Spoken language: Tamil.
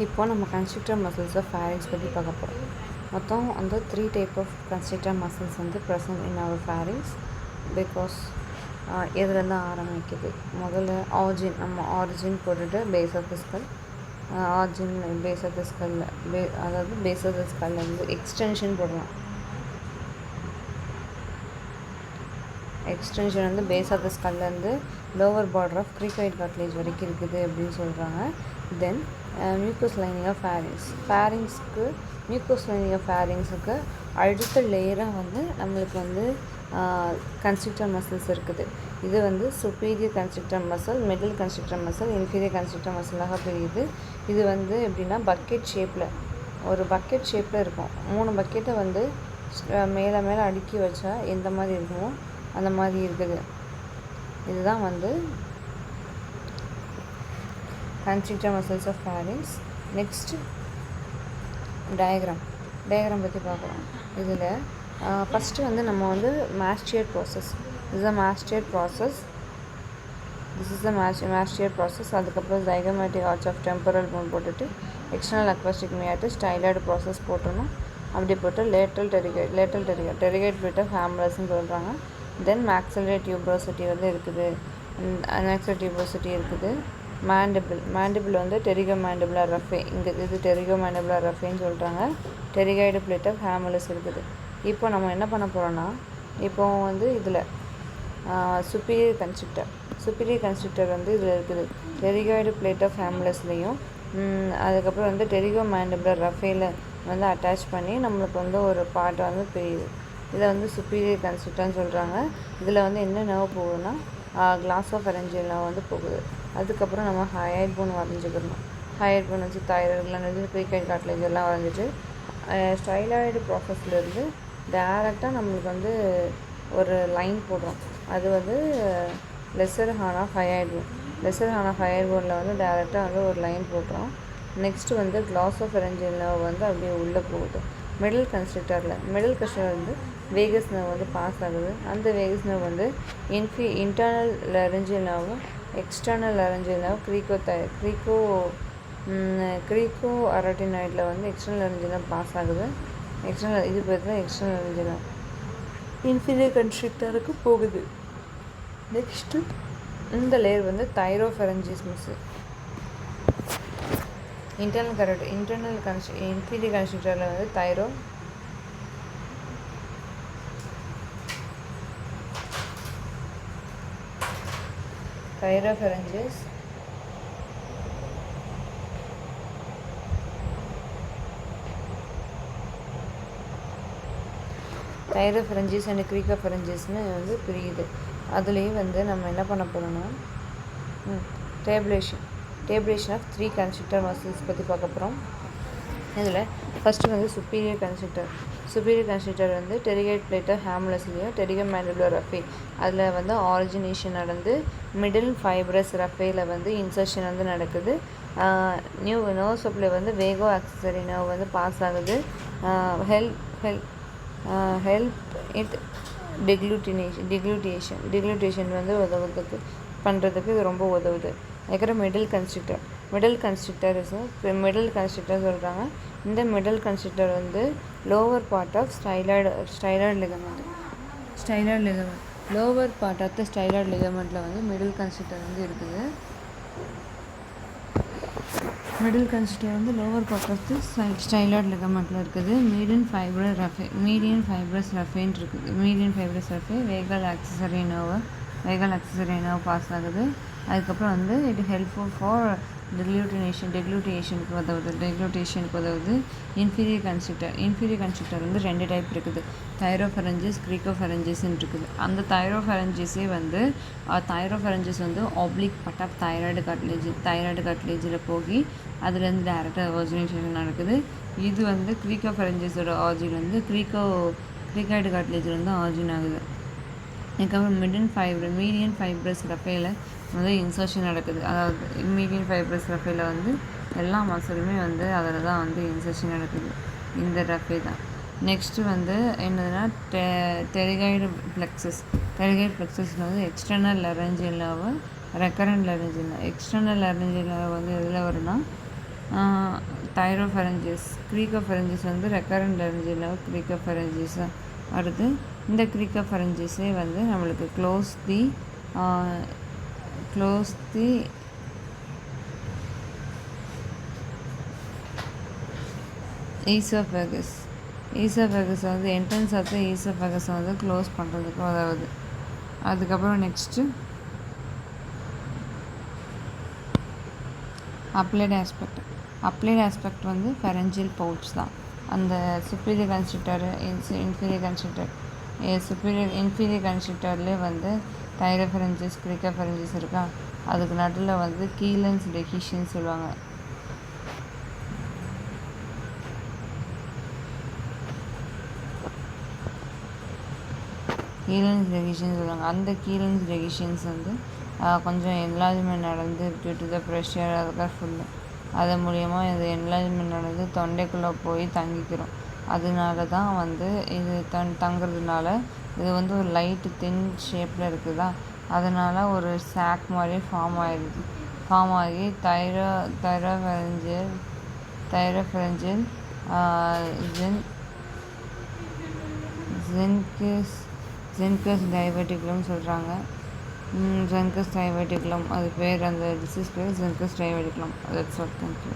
இப்போ நம்ம கன்ஸ்ட்ரக்டர் மசில்ஸ் ஆஃப் ஃபேரிங்ஸ் பற்றி பார்க்க போகிறோம். மொத்தம் அந்த 3 டைப் ஆஃப் கன்ஸ்ட்ரக்டர் மசில்ஸ் வந்து present in our pharynx. Because எதுலேருந்து ஆரம்பிக்குது, முதல்ல நம்ம ஆரிஜின் போட்டுட்டு base of the skull, origin base of the skull, அதாவது பேஸ் ஆஃப் தி ஸ்கல்லேருந்து எக்ஸ்டென்ஷன் போடலாம். எக்ஸ்டென்ஷன் வந்து பேஸ் ஆஃப் த ஸ்கல்லேருந்து lower border of cricoid cartilage வரைக்கும் இருக்குது அப்படின்னு சொல்கிறாங்க. தென் மியூக்கஸ் லைனிங் ஆஃப் ஃபேரிங்ஸ்க்கு மியூக்கஸ் லைனிங் ஆஃப் ஃபேரிங்ஸுக்கு அடுத்த லேயராக வந்து நம்மளுக்கு வந்து கன்ஸ்ட்ரக்டர் மசில்ஸ் இருக்குது. இது வந்து superior constrictor muscle, middle constrictor muscle, inferior constrictor மசிலாக பிரியுது. இது வந்து எப்படின்னா பக்கெட் ஷேப்பில் இருக்கும். 3 பக்கெட்டை வந்து மேலே அடுக்கி வச்சா எந்த மாதிரி இருக்குமோ அந்த மாதிரி இருக்குது. இதுதான் வந்து constrictor muscles of pharynx. Next diagram பற்றி பார்க்குறோம். இதில் ஃபஸ்ட்டு வந்து நம்ம வந்து mastoid process. This is the mastoid process. அதுக்கப்புறம் zygomatic arch of temporal bone போட்டுட்டு external acoustic meatus styloid process போட்டணும். அப்படி போட்டு லேட்ரல் டெரிகைட் பிட் ஆஃப் ஹேம்ரஸ்ன்னு சொல்கிறாங்க. தென் மேக்ஸிலரி டியூபரோசிட்டி வந்து இருக்குது. மேண்டிபிள் வந்து டெரிகோமேண்டிபுலர் ரஃபே, இங்கே இது டெரிகோமேண்டிபுலர் ரஃபேன்னு சொல்கிறாங்க. டெரிகைடு பிளேட் ஆஃப் ஹேமலஸ் இருக்குது. இப்போ நம்ம என்ன பண்ண போகிறோன்னா, இப்போ வந்து இதில் சுப்பீரியர் கன்ஸ்ட்ரக்டர் வந்து இதில் இருக்குது. டெரிகைடு பிளேட் ஆஃப் ஹேமலஸ்லேயும் அதுக்கப்புறம் வந்து டெரிகோமேண்டிபுலர் ரஃபேல வந்து அட்டாச் பண்ணி நம்மளுக்கு வந்து ஒரு பார்ட்டை வந்து பிரியுது. இதை வந்து சுப்பீரியர் கன்ஸ்ட்ரக்டர்னு சொல்கிறாங்க. இதில் வந்து என்ன நர்வ் போகுதுன்னா கிளாசோஃபரெஞ்சியல் நர்வ் வந்து போகுது. அதுக்கப்புறம் நம்ம ஹையர் போன் வரைஞ்சிக்கணும். ஹையர் போன் வச்சு தைராய்டுலாம் வச்சு க்ரீகாய்ட் கார்ட்லேஜ் எல்லாம் வரைஞ்சிட்டு ஸ்டைலாய்டு ப்ராசஸ்லேருந்து டேரெக்டாக நம்மளுக்கு வந்து ஒரு லைன் போடுறோம். அது வந்து லெஸர் ஹார்ன் ஆஃப் ஹையர் போனில் வந்து டேரெக்டாக வந்து ஒரு லைன் போடுறோம். நெக்ஸ்ட்டு வந்து கிளாசோஃபரெஞ்சியல் நர்வ் வந்து அப்படியே உள்ளே போகுது. மிடில் கன்ஸ்ட்ரக்டர் வந்து வேகஸ் நர்வ் வந்து பாஸ் ஆகுது. அந்த வேகஸ் நர்வ் வந்து இன்டர்னல் லாரிஞ்சியல் நர்வும் எக்ஸ்டர்னல் லாரிஞ்சியல் நர்வ் க்ரீக்கோ அரட்டினாய்டில் வந்து எக்ஸ்டர்னல் லாரிஞ்சியல் நர்வ் பாஸ் ஆகுது. இது பார்த்தா எக்ஸ்டர்னல் லாரிஞ்சியல் நர்வ் இன்ஃபீரியர் கன்ஸ்ட்ரக்டருக்கு போகுது. நெக்ஸ்ட்டு இந்த லேயர் வந்து தைரோஃபெரஞ்சிஸ் மசில். இன்ஃபீரியர் கன்ஸ்ட்ரக்டரில் வந்து தைரோஃபெரஞ்சிஸ், அண்ட் க்ரீக்கோஃபெரஞ்சிஸ்னு வந்து பிரியுது. அதுலேயும் வந்து நம்ம என்ன பண்ண போகிறோம்னா டேபிளேஷன் ஆஃப் 3 கன்ஸ்ட்ரக்டர் மசில்ஸ் பற்றி பார்க்க போகிறோம். இதில் ஃபஸ்ட்டு வந்து சுப்பீரியர் கன்ஸ்ட்ரக்டர் வந்து டெரிகைட் பிளேட் ஆஃப் ஹேமலஸ்லேயும் டெரிகோமேண்டிபுலர் ரஃபே அதில் வந்து ஆரிஜினேஷன் நடந்து மிடில் ஃபைப்ரஸ் ரஃபேல வந்து இன்சர்ஷன் வந்து நடக்குது. நர்வ் சப்ளை வந்து வேகோ ஆக்சசரி நர்வ் வந்து பாஸ் ஆகுது. ஹெல்ப் இட் டிக்ளூட்டேஷன் வந்து பண்ணுறதுக்கு இது ரொம்ப உதவுது. அதுக்கப்புறம் மிடில் கன்ஸ்ட்ரக்டர் சொல்கிறாங்க. இந்த மிடில் கன்ஸ்ட்ரக்டர் வந்து lower part of styloid ligament lower part of the styloid லிகமெண்ட்டில் வந்து மிடில் கன்ஸ்ட்ரக்டர் வந்து இருக்குது. மிடில் கன்ஸ்ட்ரக்டர் வந்து lower part of the styloid லிகமெண்ட்டில் இருக்குது. மீடியன் ஃபைப்ரஸ் ரஃபேன்னு இருக்குது. Median fibrous raphe vagal accessory nerve pass ஆகுது. அதுக்கப்புறம் வந்து இது ஹெல்ப்ஃபுல் ஃபார் டெக்ளூட்டேஷனுக்கு உதவுது. இன்ஃபீரியர் கன்ஸ்ட்ரக்டர் வந்து 2 டைப் இருக்குது. தைரோஃபெரஞ்சிஸ், க்ரீக்கோஃபெரஞ்சிஸ்ன்னு இருக்குது. அந்த தைரோஃபெரஞ்சிஸ் வந்து ஆப்ளிக் பார்ட் ஆஃப் தைராய்டு கார்ட்லேஜில் போய் அதுலேருந்து டேரெக்டாக ஒரிஜினேஷன் நடக்குது. இது வந்து க்ரீக்கோஃபெரஞ்சிஸோட ஆரிஜின் வந்து க்ரீகாய்டு கார்ட்லேஜில் வந்து ஆரிஜின் ஆகுது. அதுக்கப்புறம் மீடியன் ஃபைப்ரஸ் ரஃபேல வந்து இன்சர்ஷன் நடக்குது. அதாவது மீடியன் ஃபைப்ரஸ் ரஃபேல வந்து எல்லா மசிலுமே வந்து அதில் தான் வந்து இன்சர்ஷன் நடக்குது. இந்த ரஃபே தான். நெக்ஸ்ட்டு வந்து என்னதுன்னா டெரிகைடு ப்ளெக்ஸஸில் வந்து external laryngeal nerve, recurrent laryngeal nerve. External laryngeal nerve வந்து எதில் வரும்னா தைரோஃபரஞ்சிஸ். க்ரீக்கோஃபரஞ்சிஸ் வந்து ரெக்கரண்ட் லாரிஞ்சியல் க்ரீக்கோஃபரஞ்சிஸ். அடுத்து இந்த க்ரீக்கோஃபரஞ்சிஸே வந்து நம்மளுக்கு க்ளோஸ் தி ஈசோஃபேகஸ். ஈசோஃபேகஸ் வந்து என்ட்ரன்ஸ் ஆஃப் த ஈசோஃபேகஸை வந்து க்ளோஸ் பண்ணுறதுக்கு உதவுது. அதுக்கப்புறம் next applied aspect. Applied aspect வந்து ஃபெரஞ்சியல் பவுச் தான். அந்த superior constrictor, inferior constrictor, inferior கன்ஸ்ட்ரக்டர்லேயே வந்து தைரோஃபரஞ்சிஸ், க்ரீக்கோஃபரஞ்சிஸ் இருக்கா. அதுக்கு நடுவில் வந்து கீலன்ஸ் டெகிஷன் சொல்லுவாங்க. கீலன்ஸ் டெகிஷன் சொல்லுவாங்க. அந்த கீலன்ஸ் டெகிஷன்ஸ் வந்து கொஞ்சம் என்லார்ஜ்மெண்ட் நடந்து டியூ டு த ப்ரெஷர் அதுக்காக ஃபுல்லு அது மூலயமா இது என்லார்ஜ்மெண்ட் நடந்து தொண்டைக்குள்ளே போய் தங்கிக்கிறோம். அதனால தான் வந்து இது தங்குறதுனால இது வந்து ஒரு லைட்டு தின் ஷேப்பில் இருக்குதா. அதனால் ஒரு சாக் மாதிரி ஃபார்ம் ஆகி தைரோஃபரஞ்சியல் ஜென்கஸ் டைவர்டிகுலம் சொல்கிறாங்க. ஜென்கஸ் டைவர்டிகுலம் அது பேர், அந்த டிசீஸ் பேர் ஜென்கஸ் டைவர்டிகுலம். That's all. தேங்க்யூ.